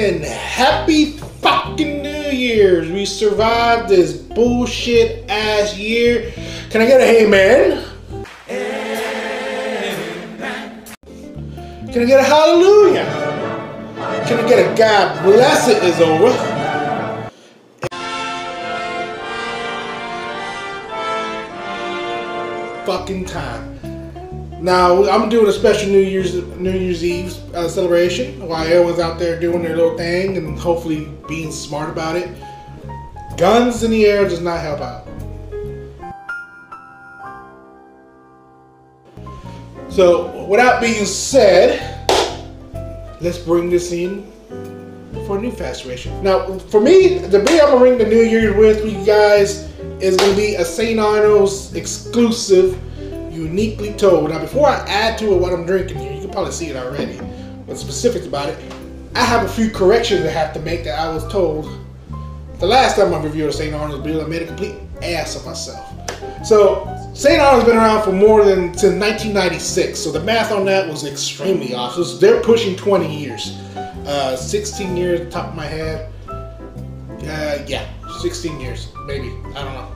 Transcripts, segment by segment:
and happy fucking New Year's. We survived this bullshit ass year. Can I get a hey man? Can I get a hallelujah? Can I get a God bless it is over? Fucking time. Now I'm doing a special New Year's Eve celebration while everyone's out there doing their little thing and hopefully being smart about it. Guns in the air does not help out. So without being said, let's bring this in for a new fastration. Now for me, the beer I'm gonna ring the New Year's with you guys is gonna be a St. Arnold's exclusive, uniquely told. Now before I add to it what I'm drinking here, you can probably see it already, but specifics about it, I have a few corrections I have to make that I was told the last time I reviewed a St. Arnold's beer. I made a complete ass of myself. So St. Arnold's been around for more than since 1996, so the math on that was extremely off. So they're pushing 20 years. 16 years at the top of my head. Yeah, 16 years, maybe. I don't know.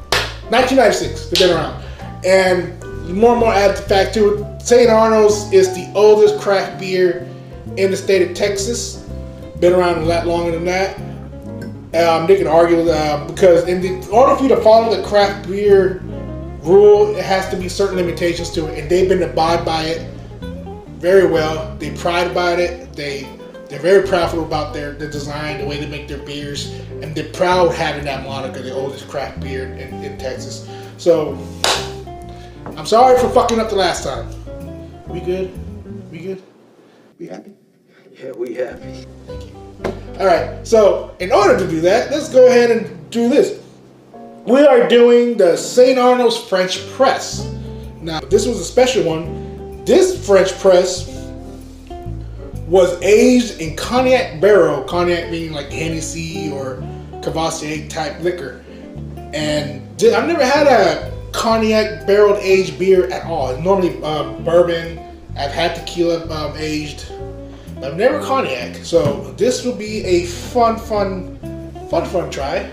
1996, they've been around. And more and more added fact to it, St. Arnold's is the oldest craft beer in the state of Texas. Been around a lot longer than that. They can argue because in order for you to follow the craft beer rule, it has to be certain limitations to it, and they've been abide by it very well. They pride about it. They're very proudful about their design, the way they make their beers, and they're proud having that moniker, the oldest craft beer in Texas. So I'm sorry for fucking up the last time. We good? We good? We happy? Yeah, we happy. Thank you. Alright, so in order to do that, let's go ahead and do this. We are doing the St. Arnold's French Press. Now, this was a special one. This French Press was aged in cognac barrel, cognac being like Hennessy or Cavassier type liquor. And I've never had a cognac barreled aged beer at all. It's normally bourbon. I've had tequila aged, but I've never cognac. So this will be a fun try.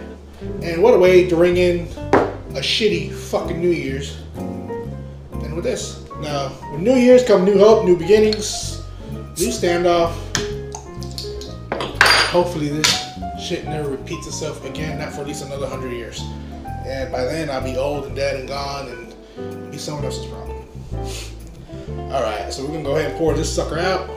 And what a way to ring in a shitty fucking New Year's than with this. Now, with New Year's come new hope, new beginnings, new standoff. Hopefully this shit never repeats itself again, not for at least another 100 years. And by then I'll be old and dead and gone and it'll be someone else's problem. Alright, so we're gonna go ahead and pour this sucker out.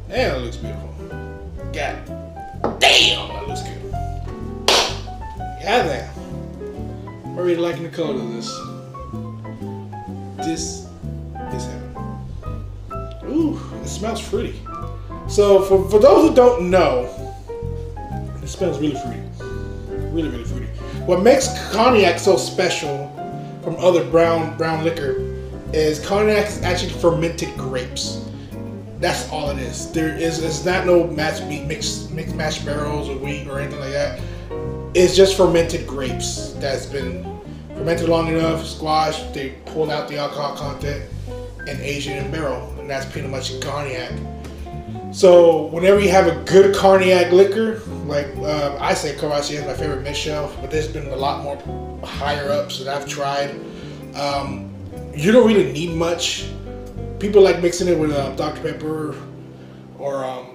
Damn, that looks beautiful. God damn, that looks good. God damn. I'm really liking the color of this. This is heaven. Ooh, it smells fruity. So for those who don't know, it smells really fruity. Really, really fruity. What makes cognac so special from other brown liquor is cognac is actually fermented grapes. That's all it is. It's not no mixed mashed barrels or wheat or anything like that. It's just fermented grapes that's been fermented long enough, squashed, they pulled out the alcohol content and aged it in barrel, and that's pretty much cognac. So whenever you have a good cognac liquor, like I say Cavassier is my favorite mid-shelf, but there's been a lot more higher ups that I've tried. You don't really need much. People like mixing it with Dr. Pepper or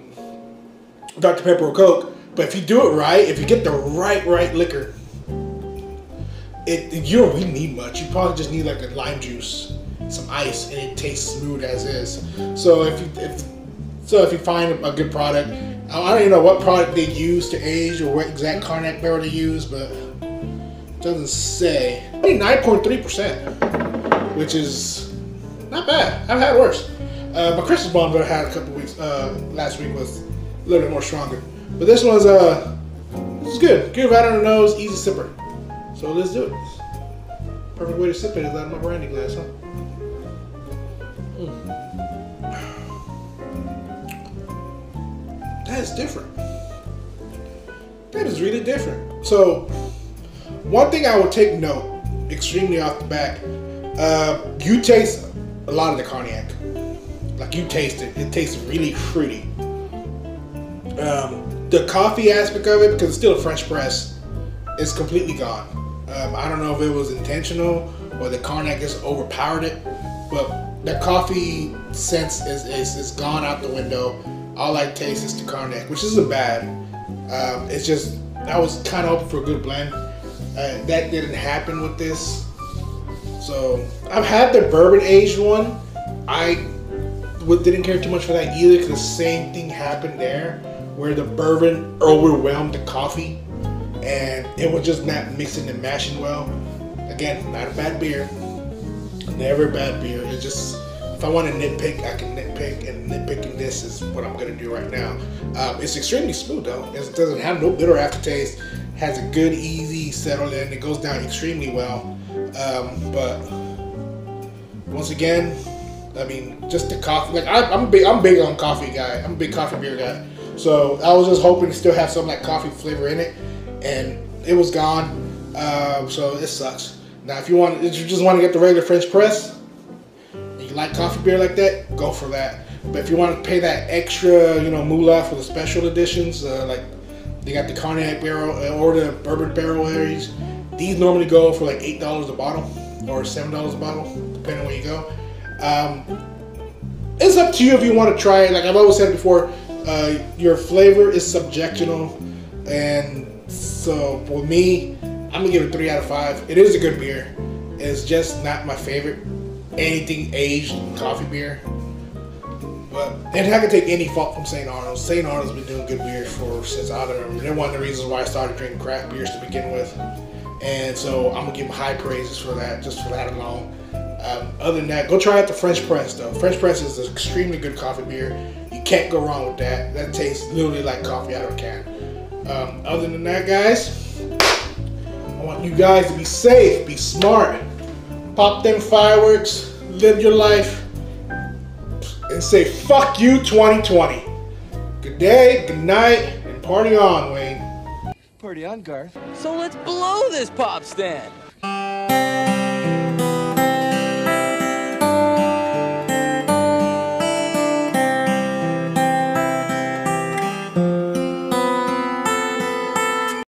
Dr. Pepper or Coke, but if you do it right, if you get the right liquor, you don't really need much. You probably just need like a lime juice, some ice, and it tastes smooth as is. So if you find a good product, I don't even know what product they use to age or what exact cognac barrel they use, but it doesn't say. 9.3%, which is not bad. I've had worse. My Christmas bomb that I had a couple weeks last week was a little bit more stronger, but this one's this is good. Good right on the nose, easy sipper. So let's do it. Perfect way to sip it is out of my brandy glass, huh? That is different. that is really different. So, one thing I would take note, extremely off the back, you taste a lot of the cognac. Like you taste it. It tastes really fruity. The coffee aspect of it, because it's still a French press, is completely gone. I don't know if it was intentional or the cognac just overpowered it, but the coffee sense is gone out the window. All I taste is the cognac, which isn't bad. It's just, I was kind of hoping for a good blend. That didn't happen with this. So I've had the bourbon aged one. I didn't care too much for that either, because the same thing happened there, where the bourbon overwhelmed the coffee and it was just not mixing and mashing well. Again, not a bad beer. Never a bad beer. It's just, if I want to nitpick, I can nitpick, and nitpicking this is what I'm going to do right now. It's extremely smooth though. It doesn't have no bitter aftertaste. Has a good, easy settle in. It goes down extremely well. But once again, I mean, just the coffee. Like I'm big on coffee guy. I'm a big coffee beer guy. So I was just hoping to still have some of that coffee flavor in it, and it was gone. So it sucks. Now, if you just want to get the regular French press, and you like coffee beer like that, go for that. But if you want to pay that extra, moolah for the special editions, like they got the cognac barrel or the bourbon barrel areas, these normally go for like $8 a bottle or $7 a bottle, depending on where you go. It's up to you if you want to try it. Like I've always said before, your flavor is subjectional, and so for me, I'm gonna give it 3 out of 5. It is a good beer. It's just not my favorite anything aged coffee beer. But and I can take any fault from St. Arnold. St. Arnold's been doing good beers since I don't remember. They're one of the reasons why I started drinking craft beers to begin with, and so I'm gonna give them high praises for that, just for that alone. Other than that, go try out the French press though. French press is an extremely good coffee beer. You can't go wrong with that. That tastes literally like coffee out of a can. Other than that, guys, I want you guys to be safe, be smart, pop them fireworks, live your life, and say fuck you 2020. Good day, good night, and party on, Wayne. Party on, Garth. So let's blow this pop stand.